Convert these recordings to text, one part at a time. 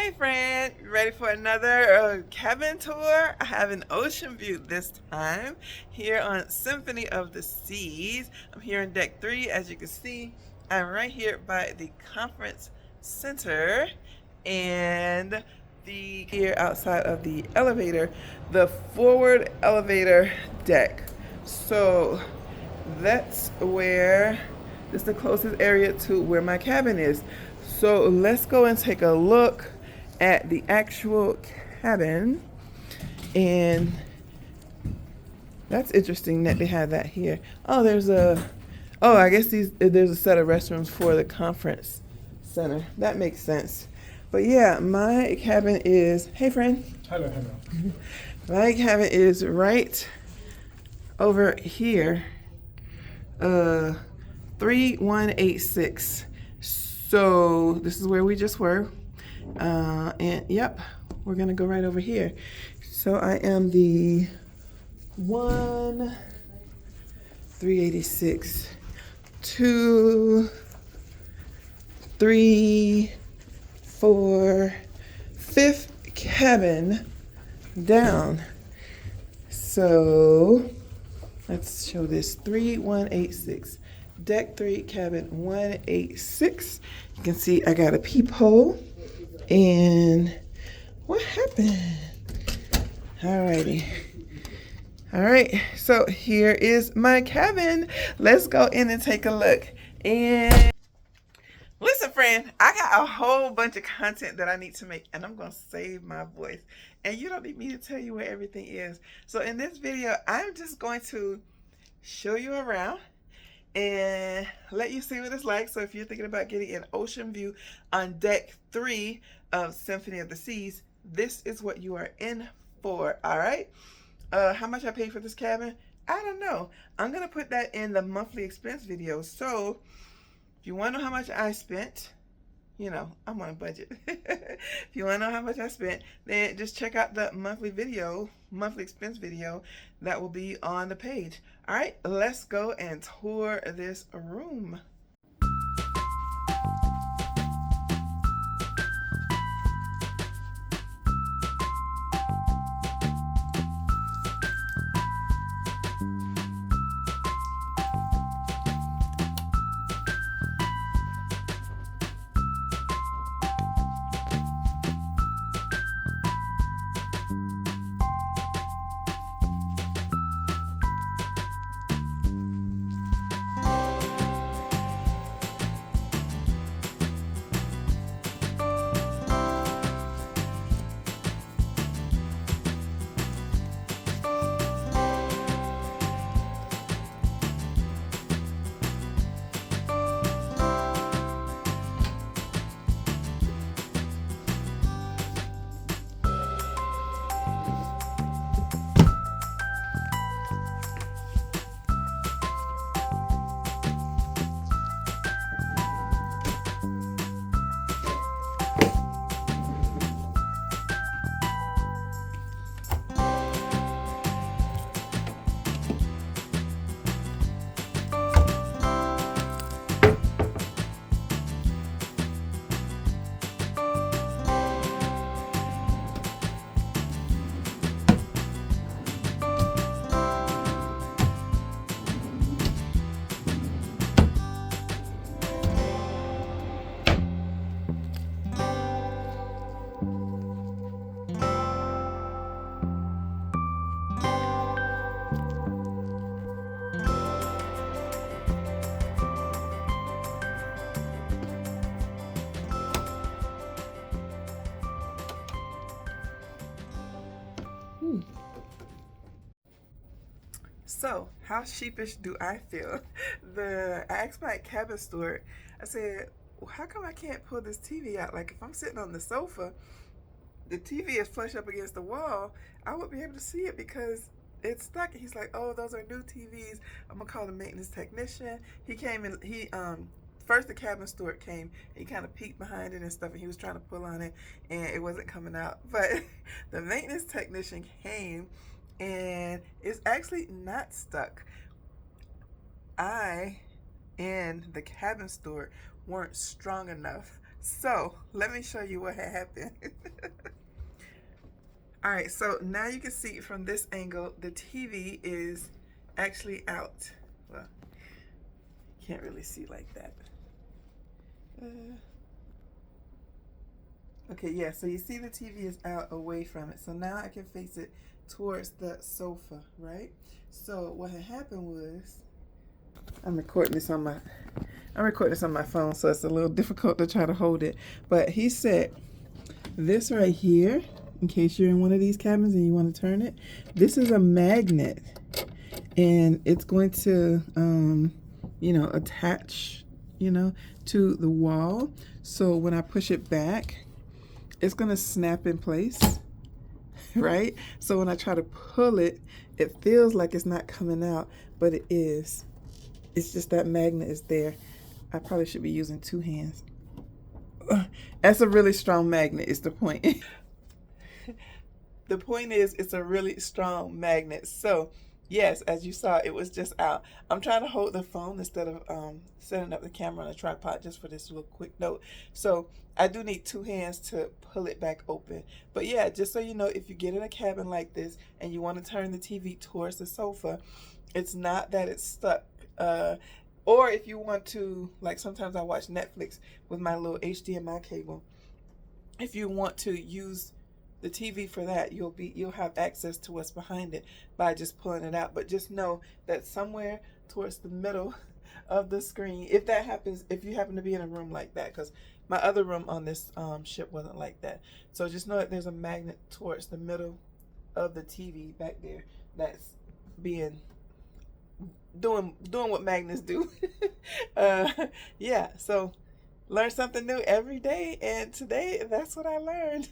Hey friend, you ready for another cabin tour? I have an Oceanview this time here on Symphony of the Seas. I'm here on deck 3. As you can see, I'm right here by the conference center and here outside of the elevator, the forward elevator deck. So that's where this is the closest area to where my cabin is. So let's go and take a look at the actual cabin. And that's interesting that they have that here. Oh, I guess there's a set of restrooms for the conference center. That makes sense. But yeah, my cabin is, hey friend. Hello, hello. My cabin is right over here. 3186. So this is where we just were. And yep, we're gonna go right over here. So I am the 386, 2, 3, 4, 5th cabin down. So let's show this 3186. Deck 3, cabin 186. You can see I got a peephole. And what happened? Alrighty. Alright, so here is my cabin. Let's go in and take a look. And listen, friend, I got a whole bunch of content that I need to make, and I'm going to save my voice. And you don't need me to tell you where everything is. So in this video, I'm just going to show you around and let you see what it's like. So if you're thinking about getting an Oceanview on deck 3 of Symphony of the Seas, this is what you are in for. All right. How much I paid for this cabin? I don't know. I'm going to put that in the monthly expense video. So if you want to know how much I spent, you know, I'm on a budget. If you want to know how much I spent, then just check out the monthly expense video that will be on the page. All right, let's go and tour this room. So, how sheepish do I feel? I asked my cabin steward, I said, well, how come I can't pull this TV out? Like, if I'm sitting on the sofa, the TV is flush up against the wall, I would be able to see it because it's stuck. He's like, oh, those are new TVs. I'm gonna call the maintenance technician. He came and first the cabin steward came, he kind of peeked behind it and stuff, and he was trying to pull on it and it wasn't coming out. But the maintenance technician came and it's actually not stuck. I and the cabin steward weren't strong enough. So let me show you what had happened. All right, so now you can see from this angle, the TV is actually out. Well, can't really see like that. Okay, yeah, so you see the TV is out away from it. So now I can face it towards the sofa, right? So what had happened was, I'm recording this on my phone, so it's a little difficult to try to hold it. But he said this right here, in case you're in one of these cabins and you want to turn it, this is a magnet, and it's going to, attach, to the wall. So when I push it back, it's going to snap in place, right? So when I try to pull it, it feels like it's not coming out, but it is. It's just that magnet is there. I probably should be using 2 hands. That's a really strong magnet is the point. The point is, it's a really strong magnet. So yes, as you saw, it was just out. I'm trying to hold the phone instead of setting up the camera on a tripod just for this little quick note. So I do need 2 hands to pull it back open. But yeah, just so you know, if you get in a cabin like this and you want to turn the TV towards the sofa, it's not that it's stuck. Or if you want to, like sometimes I watch Netflix with my little HDMI cable. If you want to use the TV for that, you'll have access to what's behind it by just pulling it out. But just know that somewhere towards the middle of the screen, if that happens, if you happen to be in a room like that, because my other room on this ship wasn't like that. So just know that there's a magnet towards the middle of the TV back there that's doing what magnets do. Yeah, so learn something new every day, and today that's what I learned.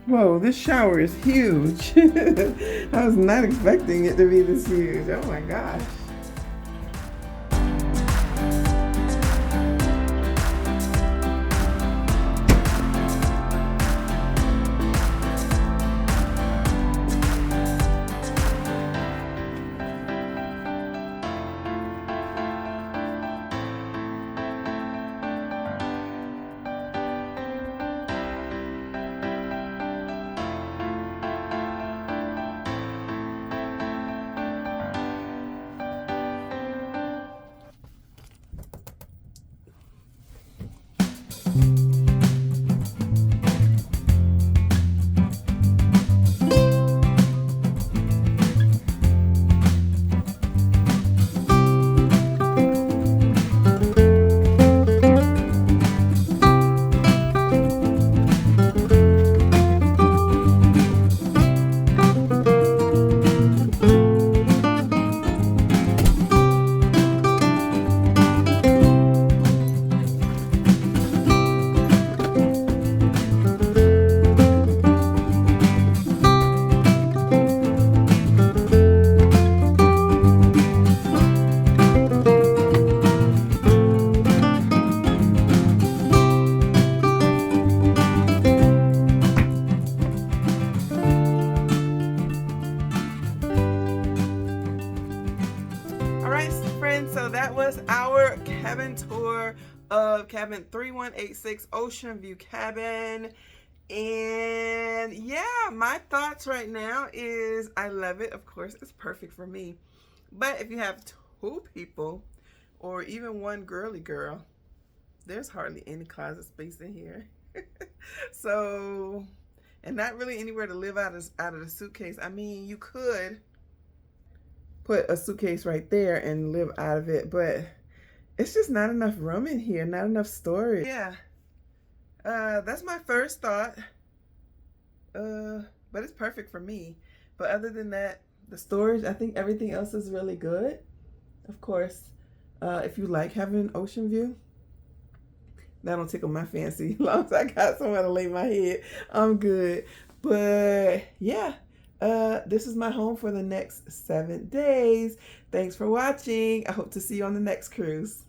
Whoa, this shower is huge. I was not expecting it to be this huge. Oh my gosh. cabin 3186 Oceanview cabin. And yeah, my thoughts right now is I love it. Of course, it's perfect for me. But if you have two people or even one girly girl, there's hardly any closet space in here. So, and not really anywhere to live out of the suitcase. I mean, you could put a suitcase right there and live out of it, but it's just not enough room in here, not enough storage. Yeah, that's my first thought. But it's perfect for me. But other than that, the storage, I think everything else is really good. Of course, if you like having ocean view, that don't tickle my fancy. As long as I got somewhere to lay my head, I'm good. But yeah, this is my home for the next 7 days. Thanks for watching. I hope to see you on the next cruise.